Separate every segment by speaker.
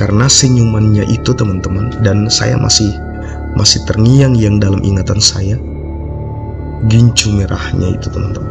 Speaker 1: Karena senyumannya itu teman-teman, dan saya masih terngiang-ngiang dalam ingatan saya, gincu merahnya itu teman-teman.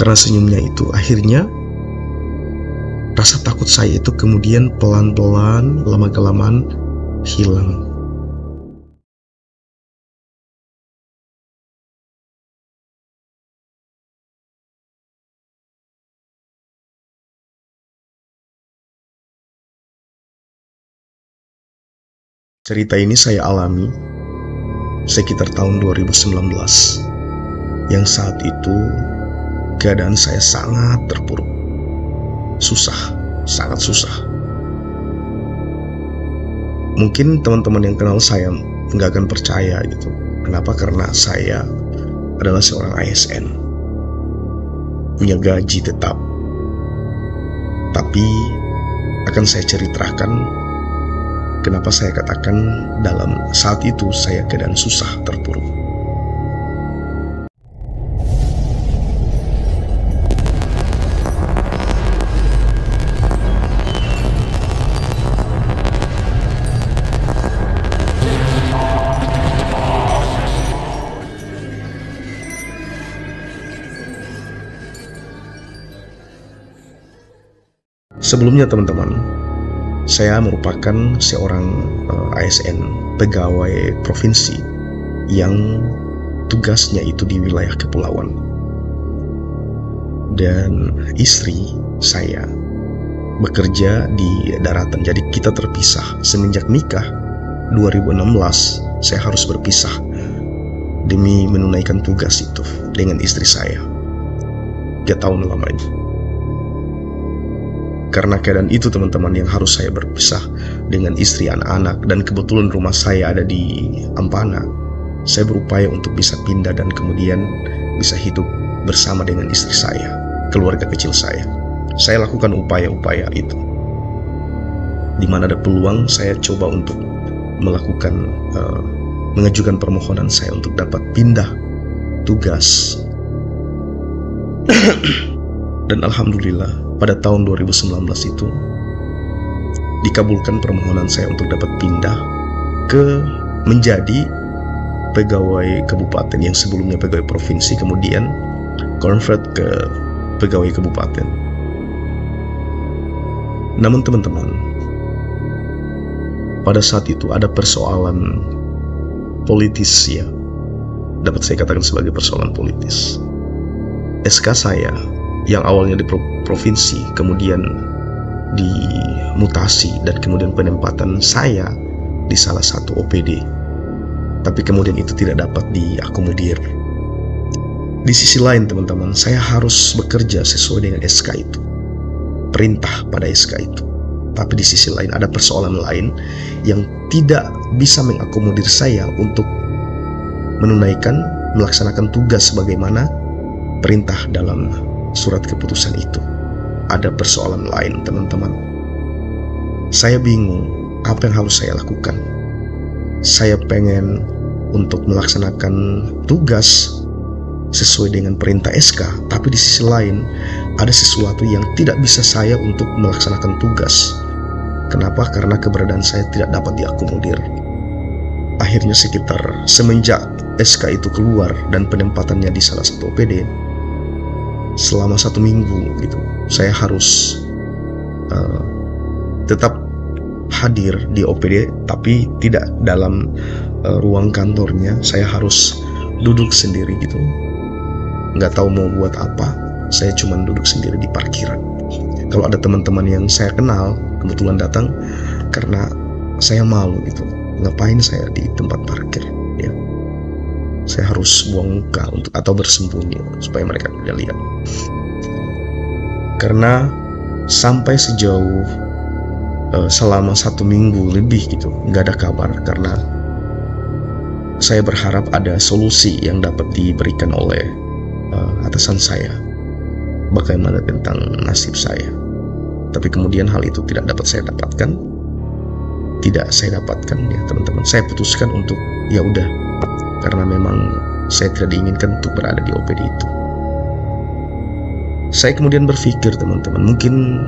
Speaker 1: Karena senyumnya itu, akhirnya rasa takut saya itu kemudian pelan-pelan, lama-kelamaan hilang. Cerita ini saya alami sekitar tahun 2019, yang saat itu keadaan saya sangat terpuruk, susah, sangat susah. Mungkin teman-teman yang kenal saya nggak akan percaya gitu. Kenapa? Karena saya adalah seorang ASN, punya gaji tetap. Tapi akan saya ceritakan kenapa saya katakan dalam saat itu saya keadaan susah, terpuruk. Sebelumnya teman-teman, saya merupakan seorang ASN, pegawai provinsi yang tugasnya itu di wilayah kepulauan. Dan istri saya bekerja di daratan, jadi kita terpisah. Semenjak nikah 2016, saya harus berpisah demi menunaikan tugas itu dengan istri saya 3 tahun lamanya. Karena keadaan itu teman-teman, yang harus saya berpisah dengan istri, anak-anak, dan kebetulan rumah saya ada di Ampana. Saya berupaya untuk bisa pindah dan kemudian bisa hidup bersama dengan istri saya, keluarga kecil saya. Saya lakukan upaya-upaya itu. Di mana ada peluang, saya coba untuk melakukan mengajukan permohonan saya untuk dapat pindah tugas. Dan alhamdulillah pada tahun 2019 itu dikabulkan permohonan saya untuk dapat pindah ke menjadi pegawai kabupaten, yang sebelumnya pegawai provinsi, kemudian convert ke pegawai kabupaten. Namun teman-teman, pada saat itu ada persoalan politis, ya, dapat saya katakan sebagai persoalan politis. SK saya yang awalnya di provinsi, kemudian dimutasi dan kemudian penempatan saya di salah satu OPD, tapi kemudian itu tidak dapat diakomodir. Di sisi lain teman-teman, saya harus bekerja sesuai dengan SK itu, perintah pada SK itu. Tapi di sisi lain ada persoalan lain yang tidak bisa mengakomodir saya untuk melaksanakan tugas sebagaimana perintah dalam surat keputusan itu. Ada persoalan lain teman-teman. Saya bingung apa yang harus saya lakukan. Saya pengen untuk melaksanakan tugas sesuai dengan perintah SK, tapi di sisi lain ada sesuatu yang tidak bisa saya untuk melaksanakan tugas. Kenapa? Karena keberadaan saya tidak dapat diakomodir. Akhirnya semenjak SK itu keluar dan penempatannya di salah satu OPD, selama 1 minggu gitu, saya harus tetap hadir di OPD, tapi tidak dalam ruang kantornya. Saya harus duduk sendiri gitu, nggak tahu mau buat apa. Saya cuma duduk sendiri di parkiran. Kalau ada teman-teman yang saya kenal kebetulan datang, karena saya malu gitu, ngapain saya di tempat parkir, ya. Saya harus buang muka atau bersembunyi supaya mereka tidak lihat. Karena sampai sejauh selama 1 minggu lebih gitu nggak ada kabar, karena saya berharap ada solusi yang dapat diberikan oleh atasan saya bagaimana tentang nasib saya. Tapi kemudian hal itu tidak saya dapatkan ya teman-teman. Saya putuskan untuk ya udah, karena memang saya tidak diinginkan untuk berada di OPD itu. Saya kemudian berpikir teman-teman, mungkin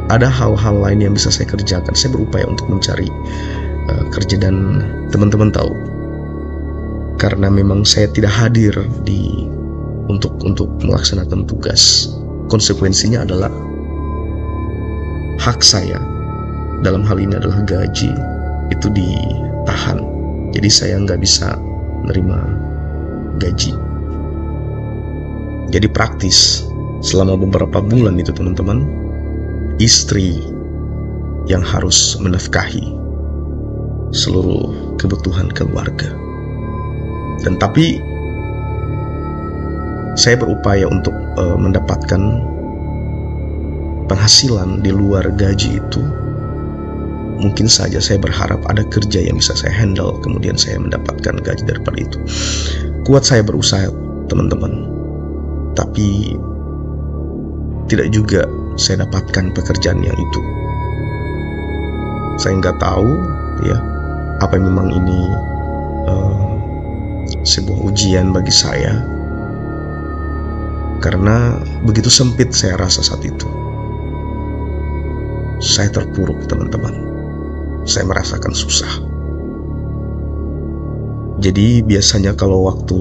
Speaker 1: ada hal-hal lain yang bisa saya kerjakan. Saya berupaya untuk mencari kerja, dan teman-teman tahu, karena memang saya tidak hadir untuk melaksanakan tugas, konsekuensinya adalah hak saya, dalam hal ini adalah gaji, itu ditahan. Jadi saya nggak bisa menerima gaji. Jadi praktis, selama beberapa bulan itu teman-teman, istri yang harus menafkahi seluruh kebutuhan keluarga. Dan tapi saya berupaya untuk mendapatkan penghasilan di luar gaji itu. Mungkin saja saya berharap ada kerja yang bisa saya handle, kemudian saya mendapatkan gaji daripada itu. Kuat saya berusaha teman-teman, tapi tidak juga saya dapatkan pekerjaan yang itu. Saya nggak tahu ya, apa memang ini sebuah ujian bagi saya, karena begitu sempit saya rasa saat itu. Saya terpuruk teman-teman, saya merasakan susah. Jadi biasanya kalau waktu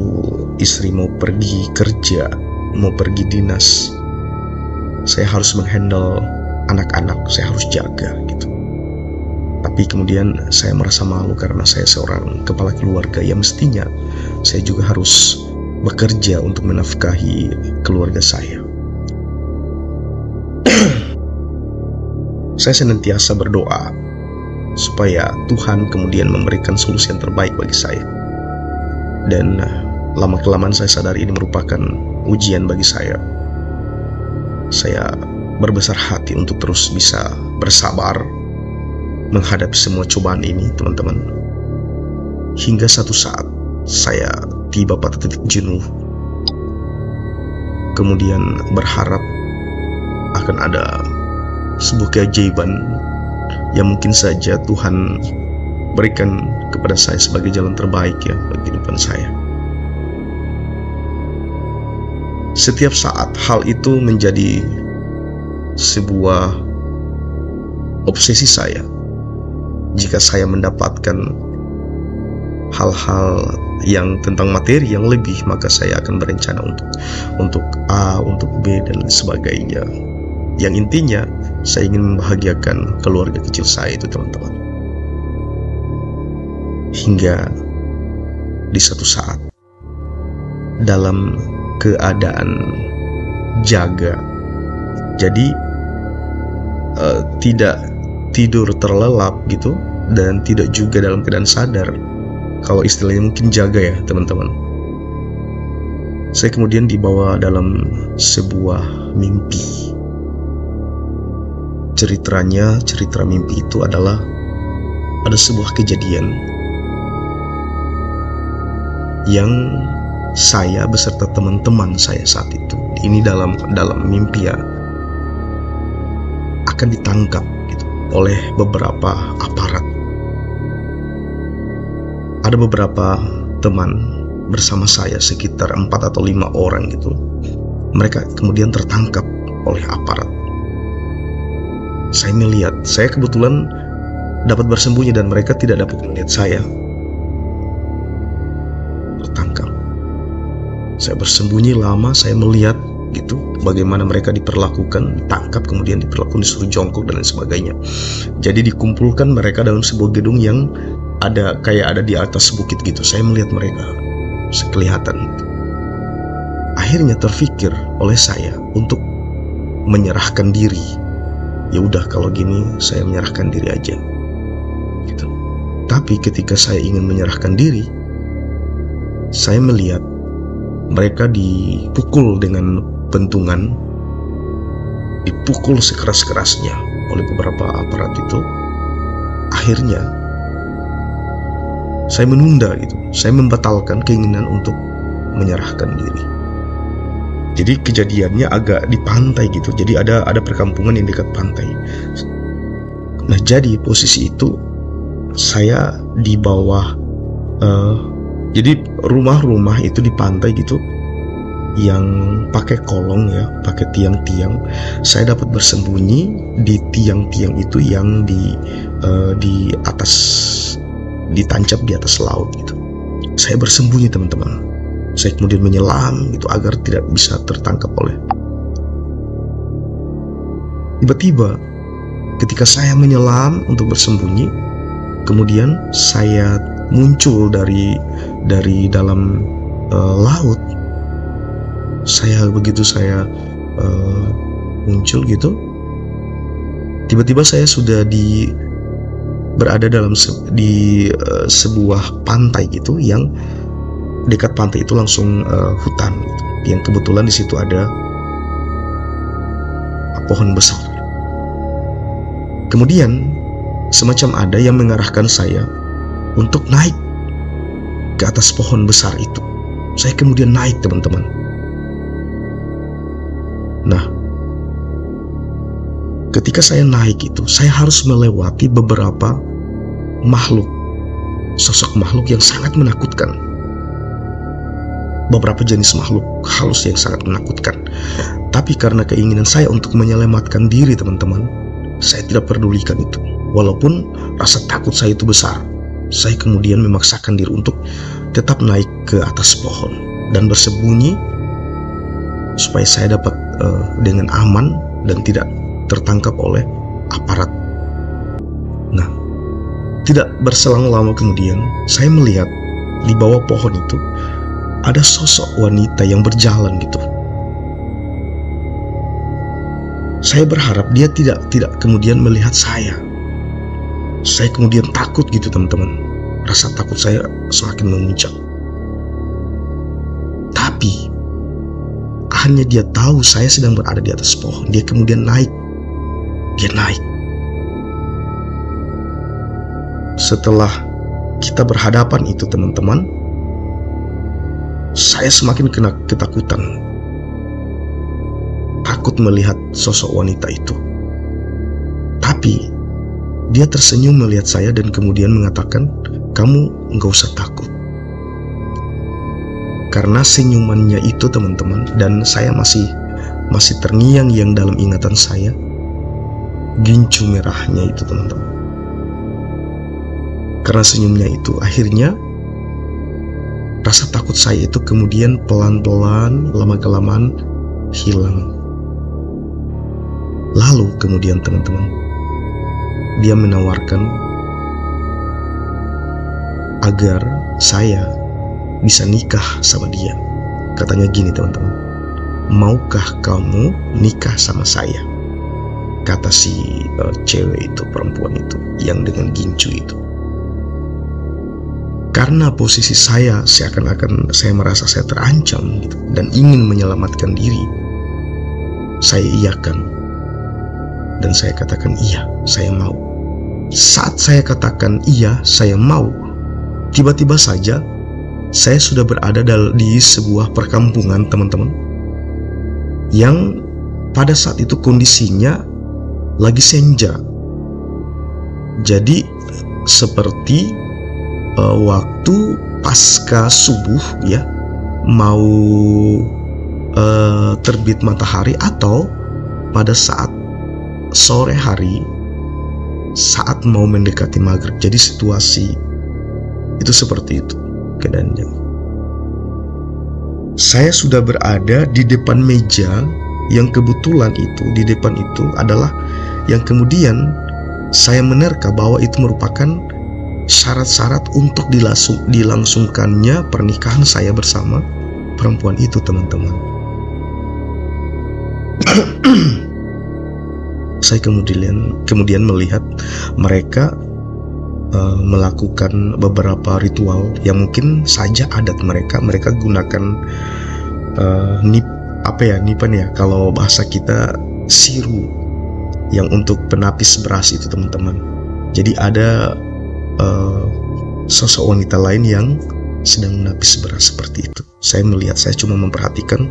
Speaker 1: istri mau pergi kerja, mau pergi dinas, saya harus menghandle anak-anak, saya harus jaga gitu. Tapi kemudian saya merasa malu karena saya seorang kepala keluarga yang mestinya saya juga harus bekerja untuk menafkahi keluarga saya. Saya senantiasa berdoa supaya Tuhan kemudian memberikan solusi yang terbaik bagi saya. Dan lama-kelamaan saya sadari ini merupakan ujian bagi saya. Saya berbesar hati untuk terus bisa bersabar menghadapi semua cobaan ini, teman-teman. Hingga satu saat saya tiba pada titik jenuh, kemudian berharap akan ada sebuah keajaiban yang mungkin saja Tuhan berikan kepada saya sebagai jalan terbaik ya bagi kehidupan saya. Setiap saat hal itu menjadi sebuah obsesi saya. Jika saya mendapatkan hal-hal yang tentang materi yang lebih, maka saya akan berencana untuk A, untuk B, dan sebagainya. Yang intinya saya ingin membahagiakan keluarga kecil saya itu, teman-teman. Hingga di satu saat dalam keadaan jaga, jadi tidak tidur terlelap gitu, dan tidak juga dalam keadaan sadar. Kalau istilahnya mungkin jaga ya teman-teman. Saya kemudian dibawa dalam sebuah mimpi. Cerita mimpi itu adalah ada sebuah kejadian yang saya beserta teman-teman saya saat itu, ini dalam mimpi ya, akan ditangkap gitu oleh beberapa aparat. Ada beberapa teman bersama saya, sekitar 4 atau 5 orang gitu. Mereka kemudian tertangkap oleh aparat. Saya melihat, saya kebetulan dapat bersembunyi dan mereka tidak dapat melihat saya tertangkap. Saya bersembunyi lama, saya melihat gitu bagaimana mereka diperlakukan, ditangkap, kemudian diperlakukan, disuruh jongkok dan lain sebagainya. Jadi dikumpulkan mereka dalam sebuah gedung yang ada di atas bukit gitu. Saya melihat mereka sekelihatan gitu. Akhirnya terfikir oleh saya untuk menyerahkan diri. Ya udah kalau gini saya menyerahkan diri aja gitu. Tapi ketika saya ingin menyerahkan diri, saya melihat mereka dipukul dengan pentungan, dipukul sekeras-kerasnya oleh beberapa aparat itu. Akhirnya saya menunda gitu, saya membatalkan keinginan untuk menyerahkan diri. Jadi kejadiannya agak di pantai gitu, jadi ada perkampungan yang dekat pantai. Nah jadi posisi itu saya di bawah, jadi rumah-rumah itu di pantai gitu, yang pakai kolong ya, pakai tiang-tiang. Saya dapat bersembunyi di tiang-tiang itu yang di atas, ditancap di atas laut gitu. Saya bersembunyi teman-teman. Saya kemudian menyelam gitu agar tidak bisa tertangkap oleh. Tiba-tiba ketika saya menyelam untuk bersembunyi, kemudian saya muncul dari dalam laut. Begitu saya muncul gitu, tiba-tiba saya sudah berada di sebuah pantai gitu, yang dekat pantai itu langsung hutan gitu, yang kebetulan di situ ada pohon besar. Kemudian semacam ada yang mengarahkan saya untuk naik ke atas pohon besar itu. Saya kemudian naik teman-teman. Nah, ketika saya naik itu, saya harus melewati beberapa makhluk, sosok makhluk yang sangat menakutkan. Beberapa jenis makhluk halus yang sangat menakutkan. Tapi karena keinginan saya untuk menyelamatkan diri teman-teman, saya tidak pedulikan itu. Walaupun rasa takut saya itu besar, saya kemudian memaksakan diri untuk tetap naik ke atas pohon dan bersembunyi supaya saya dapat dengan aman dan tidak tertangkap oleh aparat. Nah, tidak berselang lama kemudian saya melihat di bawah pohon itu ada sosok wanita yang berjalan gitu. Saya berharap dia tidak kemudian melihat saya. Saya kemudian takut gitu teman-teman. Rasa takut saya semakin memuncak. Tapi hanya dia tahu saya sedang berada di atas pohon. Dia kemudian naik. Dia naik. Setelah kita berhadapan itu teman-teman, saya semakin kena ketakutan. Takut melihat sosok wanita itu. Tapi dia tersenyum melihat saya dan kemudian mengatakan, "Kamu nggak usah takut." Karena senyumannya itu teman-teman, dan saya masih terngiang-ngiang dalam ingatan saya, gincu merahnya itu teman-teman. Karena senyumnya itu, akhirnya rasa takut saya itu kemudian pelan-pelan, lama-kelamaan hilang. Lalu kemudian teman-teman, dia menawarkan agar saya bisa nikah sama dia. Katanya gini teman-teman, "Maukah kamu nikah sama saya?" Kata si cewek itu, perempuan itu yang dengan gincu itu. Karena posisi saya seakan-akan saya merasa saya terancam gitu, dan ingin menyelamatkan diri, saya iyakan dan saya katakan iya, saya mau. Saat saya katakan iya, saya mau, tiba-tiba saja saya sudah berada di sebuah perkampungan teman-teman, yang pada saat itu kondisinya lagi senja. Jadi seperti waktu pasca subuh ya, mau terbit matahari, atau pada saat sore hari saat mau mendekati maghrib. Jadi situasi itu seperti itu keadaannya. Saya sudah berada di depan meja yang kebetulan itu di depan itu adalah yang kemudian saya menerka bahwa itu merupakan syarat-syarat untuk dilangsungkannya pernikahan saya bersama perempuan itu teman-teman. Saya kemudian melihat mereka melakukan beberapa ritual yang mungkin saja adat mereka gunakan nipan ya, kalau bahasa kita siru, yang untuk penapis beras itu teman-teman. Jadi ada sosok wanita lain yang sedang menapis beras seperti itu. Saya melihat, saya cuma memperhatikan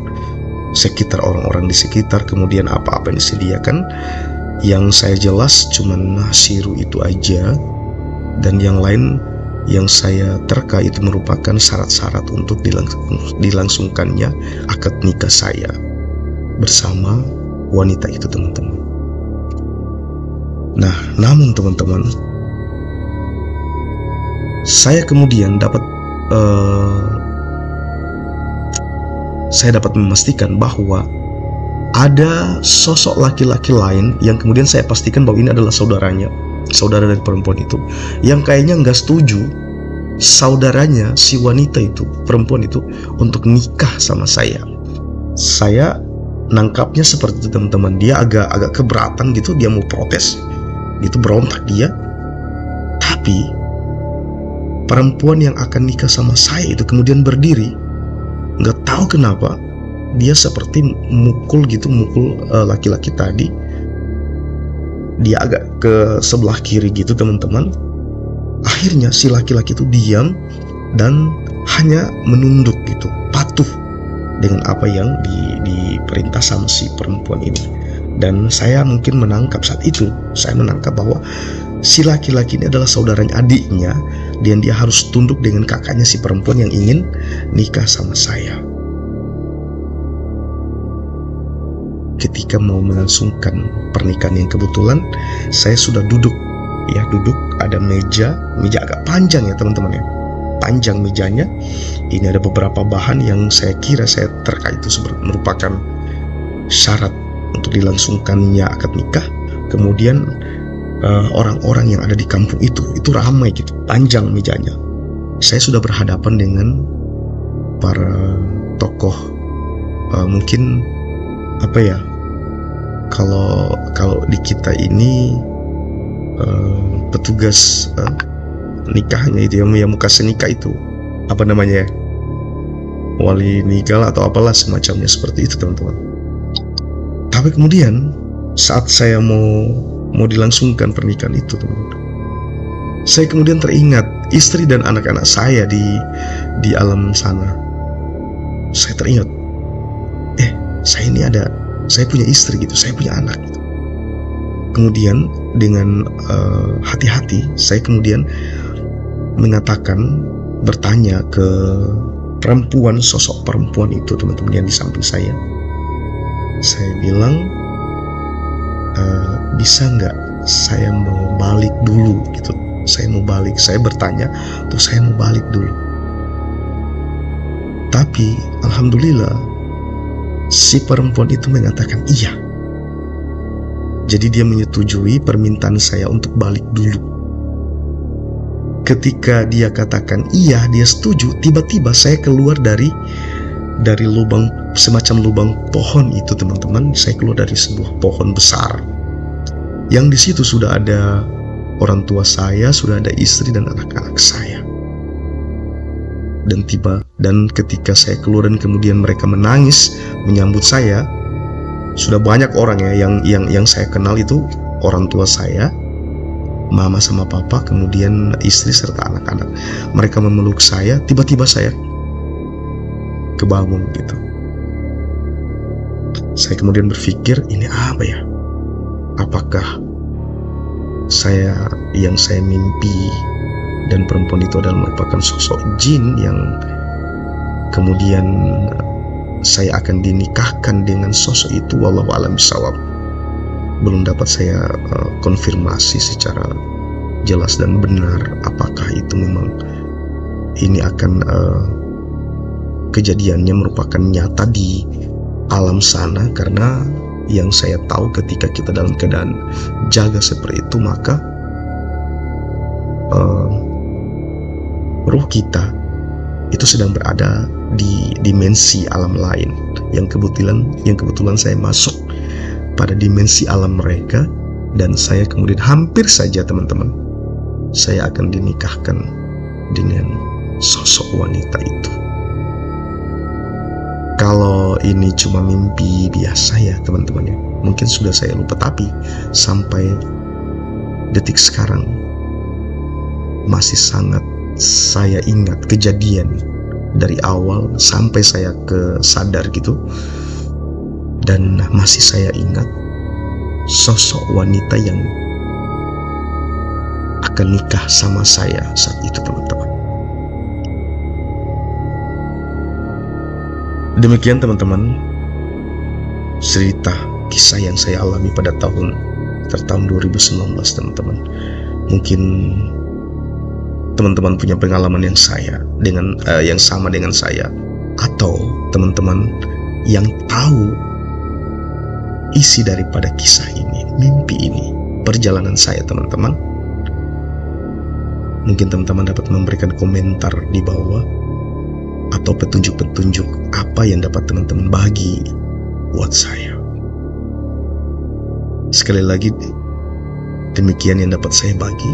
Speaker 1: sekitar orang-orang di sekitar, kemudian apa-apa yang disediakan. Yang saya jelas cuman siru itu aja, dan yang lain yang saya terka itu merupakan syarat-syarat untuk dilangsungkannya akad nikah saya bersama wanita itu, teman-teman. Nah, namun teman-teman, saya kemudian dapat memastikan bahwa ada sosok laki-laki lain yang kemudian saya pastikan bahwa ini adalah saudaranya, saudara dari perempuan itu, yang kayaknya nggak setuju saudaranya si wanita itu, perempuan itu, untuk nikah sama saya. Saya nangkapnya seperti itu, teman-teman. Dia agak keberatan gitu, dia mau protes gitu, berontak dia. Tapi perempuan yang akan nikah sama saya itu kemudian berdiri, nggak tahu kenapa dia seperti mukul laki-laki tadi. Dia agak ke sebelah kiri gitu, teman-teman. Akhirnya si laki-laki itu diam dan hanya menunduk gitu, patuh dengan apa yang diperintah sama si perempuan ini. Dan saya mungkin menangkap saat itu, saya menangkap bahwa si laki-laki ini adalah saudaranya adiknya, dan dia harus tunduk dengan kakaknya si perempuan yang ingin nikah sama saya. Ketika mau melangsungkan pernikahan yang kebetulan saya sudah duduk, ada meja agak panjang ya, teman-teman ya, panjang mejanya. Ini ada beberapa bahan yang saya kira saya terka itu merupakan syarat untuk dilangsungkannya akad nikah. Kemudian orang-orang yang ada di kampung itu ramai gitu, panjang mejanya. Saya sudah berhadapan dengan para tokoh, mungkin apa ya, kalau di kita ini petugas nikahnya itu yang muka senikah itu, apa namanya ya, wali nikah atau apalah semacamnya seperti itu, teman-teman. Tapi kemudian saat saya mau dilangsungkan pernikahan itu, teman-teman, saya kemudian teringat istri dan anak-anak saya di alam sana. Saya teringat, saya punya istri gitu, saya punya anak gitu. Kemudian dengan hati-hati saya kemudian bertanya ke sosok perempuan itu, teman-teman, yang di samping saya. Saya bilang, bisa nggak saya mau balik dulu gitu. Saya bertanya tuh, saya mau balik dulu. Tapi alhamdulillah si perempuan itu mengatakan iya. Jadi dia menyetujui permintaan saya untuk balik dulu. Ketika dia katakan iya, dia setuju, tiba-tiba saya keluar dari lubang, semacam lubang pohon itu, teman-teman. Saya keluar dari sebuah pohon besar yang di situ sudah ada orang tua saya, sudah ada istri dan anak-anak saya. Dan ketika saya keluar dan kemudian mereka menangis menyambut saya, sudah banyak orang ya yang saya kenal itu, orang tua saya, mama sama papa, kemudian istri serta anak-anak. Mereka memeluk saya, tiba-tiba saya kebangun gitu. Saya kemudian berpikir, ini apa ya? Apakah saya mimpi dan perempuan itu adalah merupakan sosok jin yang kemudian saya akan dinikahkan dengan sosok itu? Wallahu a'lam bishawab. Belum dapat saya konfirmasi secara jelas dan benar apakah itu memang ini akan kejadiannya merupakan nyata di alam sana. Karena yang saya tahu, ketika kita dalam keadaan jaga seperti itu, maka ruh kita itu sedang berada di dimensi alam lain, yang kebetulan saya masuk pada dimensi alam mereka. Dan saya kemudian hampir saja, teman-teman, saya akan dinikahkan dengan sosok wanita itu. Kalau ini cuma mimpi biasa ya, teman-teman ya, mungkin sudah saya lupa. Tapi sampai detik sekarang masih sangat saya ingat kejadian dari awal sampai saya sadar gitu. Dan masih saya ingat sosok wanita yang akan nikah sama saya saat itu, teman-teman. Demikian teman-teman, cerita kisah yang saya alami pada tahun 2019 teman-teman. Mungkin teman-teman punya pengalaman yang sama dengan saya, atau teman-teman yang tahu isi daripada kisah ini, mimpi ini, perjalanan saya teman-teman. Mungkin teman-teman dapat memberikan komentar di bawah atau petunjuk-petunjuk apa yang dapat teman-teman bagi buat saya. Sekali lagi, demikian yang dapat saya bagi,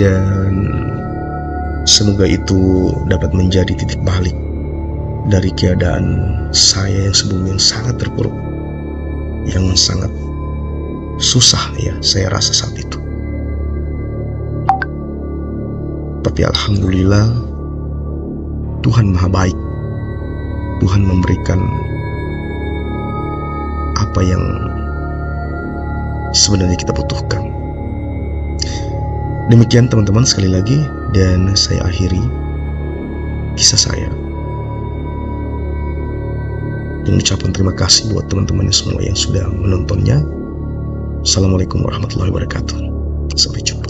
Speaker 1: dan semoga itu dapat menjadi titik balik dari keadaan saya yang sebelumnya sangat terpuruk, yang sangat susah ya saya rasa saat itu. Tapi alhamdulillah, Tuhan Maha Baik. Tuhan memberikan apa yang sebenarnya kita butuhkan. Demikian teman-teman, sekali lagi, dan saya akhiri kisah saya dengan ucapan terima kasih buat teman-teman semua yang sudah menontonnya. Assalamualaikum warahmatullahi wabarakatuh. Sampai jumpa.